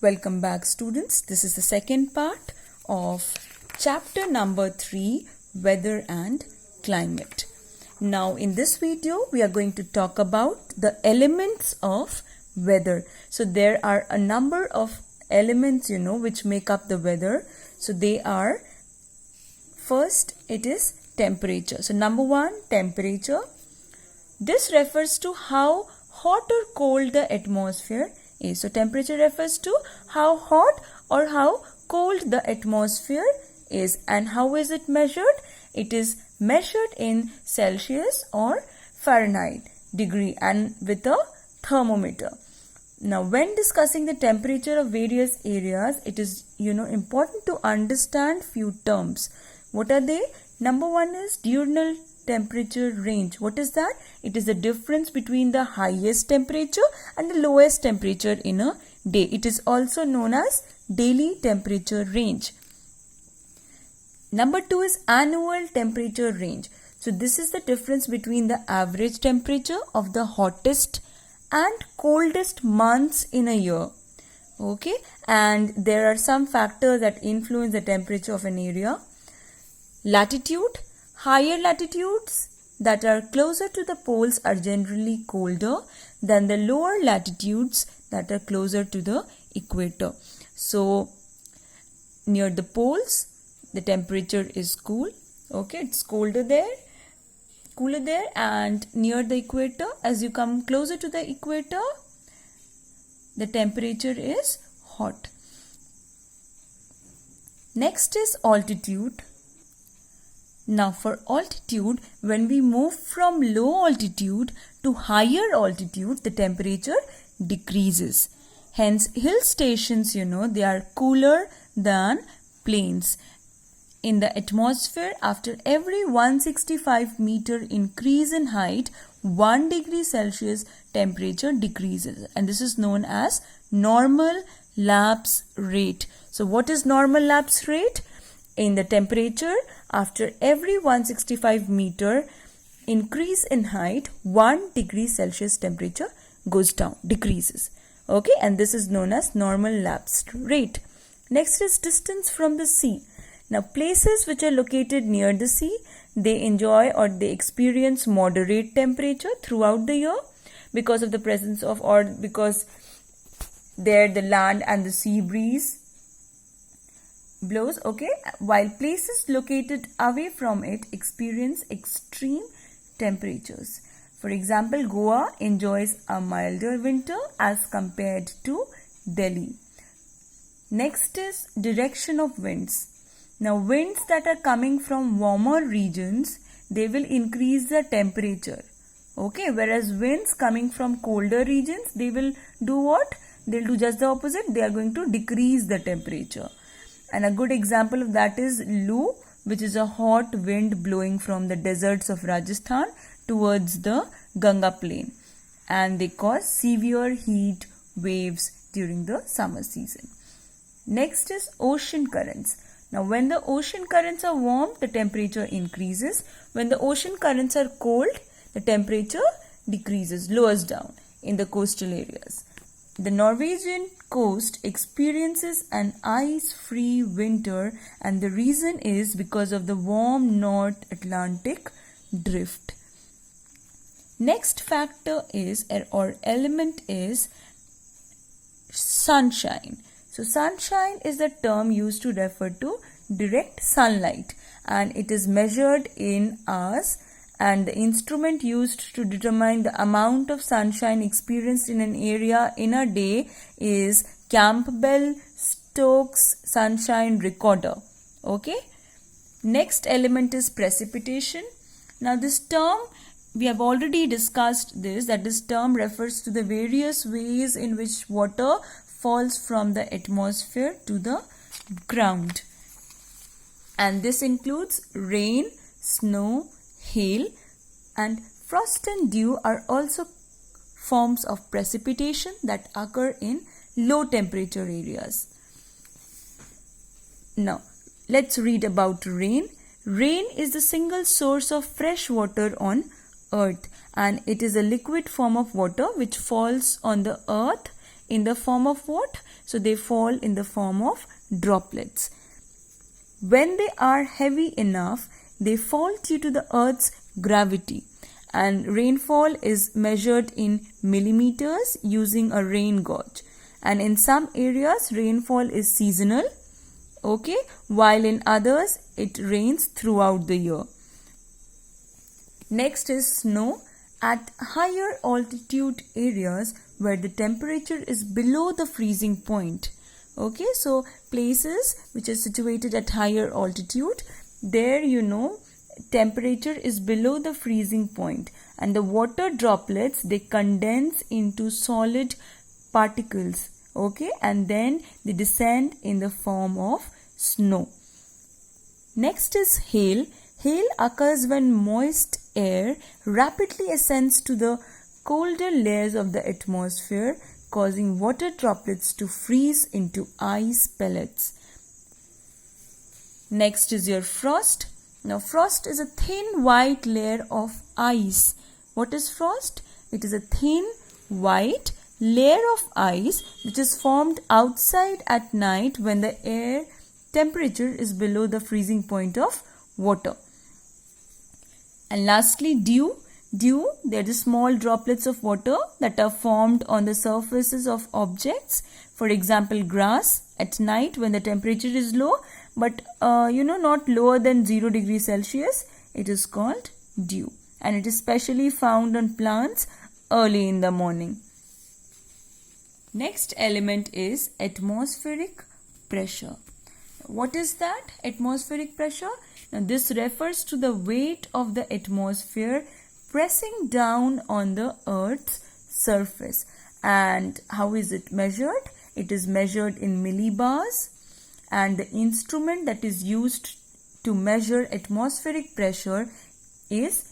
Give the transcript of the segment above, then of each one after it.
Welcome back, students. This is the second part of chapter number 3, Weather and Climate. Now in this video we are going to talk about the elements of weather. So there are a number of elements which make up the weather. So they are, first it is temperature. So number 1, temperature. This refers to how hot or cold the atmosphere is. So temperature refers to how hot or how cold the atmosphere is. And how is it measured? It is measured in Celsius or Fahrenheit degree and with a thermometer. Now when discussing the temperature of various areas, it is important to understand few terms. What are they? Number 1 is diurnal temperature range. What is that? It is the difference between the highest temperature and the lowest temperature in a day. It is also known as daily temperature range. Number 2 is annual temperature range. So this is the difference between the average temperature of the hottest and coldest months in a year. Okay, and there are some factors that influence the temperature of an area. Latitude. Higher latitudes that are closer to the poles are generally colder than the lower latitudes that are closer to the equator. So near the poles the temperature is cool. Okay, it's cooler there, and near the equator, as you come closer to the equator, the temperature is hot. Next is altitude. Now for altitude, when we move from low altitude to higher altitude, the temperature decreases. Hence hill stations, they are cooler than plains. In the atmosphere, after every 165 meter increase in height, 1 degree Celsius temperature decreases, and this is known as normal lapse rate. So what is normal lapse rate? In the temperature, after every 165 meter increase in height, 1 degree Celsius temperature goes down, decreases. Okay, and this is known as normal lapse rate. Next is distance from the sea. Now places which are located near the sea, they enjoy or they experience moderate temperature throughout the year because of the presence of, or because there the land and the sea breeze blows. Okay, while places located away from it experience extreme temperatures. For example, Goa enjoys a milder winter as compared to Delhi. Next is direction of winds. Now winds that are coming from warmer regions, they will increase the temperature. Okay, whereas winds coming from colder regions, they will do what? They'll do just the opposite. They are going to decrease the temperature. And a good example of that is Lu, which is a hot wind blowing from the deserts of Rajasthan towards the Ganga plain. And they cause severe heat waves during the summer season. Next is ocean currents. Now when the ocean currents are warm, the temperature increases. When the ocean currents are cold, the temperature decreases, lowers down in the coastal areas. The Norwegian coast experiences an ice-free winter, and the reason is because of the warm North Atlantic drift. Next factor is, or element is, sunshine. So sunshine is the term used to refer to direct sunlight, and it is measured in hours, and the instrument used to determine the amount of sunshine experienced in an area in a day is Campbell-Stokes sunshine recorder. Okay. Next element is precipitation. Now this term, we have already discussed this, that this term refers to the various ways in which water falls from the atmosphere to the ground. And this includes rain, snow, hail, and frost and dew are also forms of precipitation that occur in low temperature areas. Now let's read about rain. Rain is the single source of fresh water on earth, and it is a liquid form of water which falls on the earth in the form of what? So they fall in the form of droplets. When they are heavy enough, they fall due to the earth's gravity. And rainfall is measured in millimeters using a rain gauge. And in some areas, rainfall is seasonal, okay, while in others, it rains throughout the year. Next is snow. At higher altitude areas where the temperature is below the freezing point. Okay, so places which are situated at higher altitude, there temperature is below the freezing point, and the water droplets, they condense into solid particles, okay, and then they descend in the form of snow. Next is hail. Hail occurs when moist air rapidly ascends to the colder layers of the atmosphere, causing water droplets to freeze into ice pellets. Next is your frost. Now, frost is a thin white layer of ice. What is frost? It is a thin white layer of ice which is formed outside at night when the air temperature is below the freezing point of water. And lastly, dew. Dew, they are the small droplets of water that are formed on the surfaces of objects. For example, grass at night when the temperature is low, but not lower than 0 degrees Celsius, it is called dew. And it is specially found on plants early in the morning. Next element is atmospheric pressure. What is that? Atmospheric pressure? Now, this refers to the weight of the atmosphere pressing down on the Earth's surface. And how is it measured? It is measured in millibars, and the instrument that is used to measure atmospheric pressure is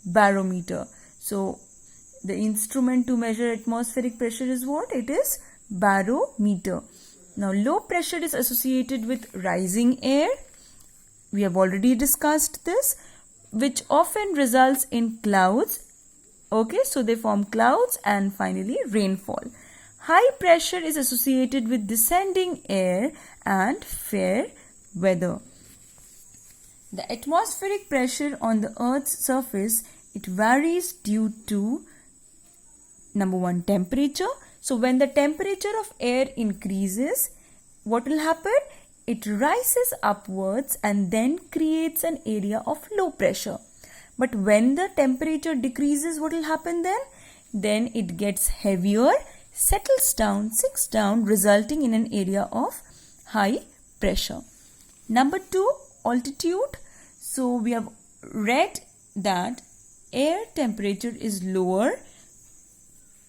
barometer. So, the instrument to measure atmospheric pressure is what? It is barometer. Now, low pressure is associated with rising air. We have already discussed this, which often results in clouds. Okay, so they form clouds and finally rainfall. High pressure is associated with descending air and fair weather. The atmospheric pressure on the Earth's surface, it varies due to number one, temperature. So when the temperature of air increases, what will happen? It rises upwards and then creates an area of low pressure. But when the temperature decreases, what will happen then? Then it gets heavier, settles down, sinks down, resulting in an area of high pressure. Number two, altitude. So we have read that air temperature is lower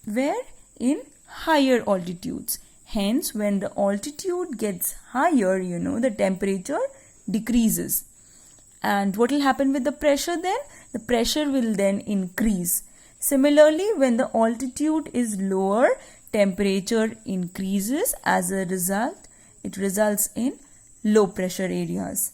where? In higher altitudes. Hence, when the altitude gets higher, the temperature decreases. And what will happen with the pressure then? The pressure will then increase. Similarly, when the altitude is lower, temperature increases. As a result, it results in low pressure areas.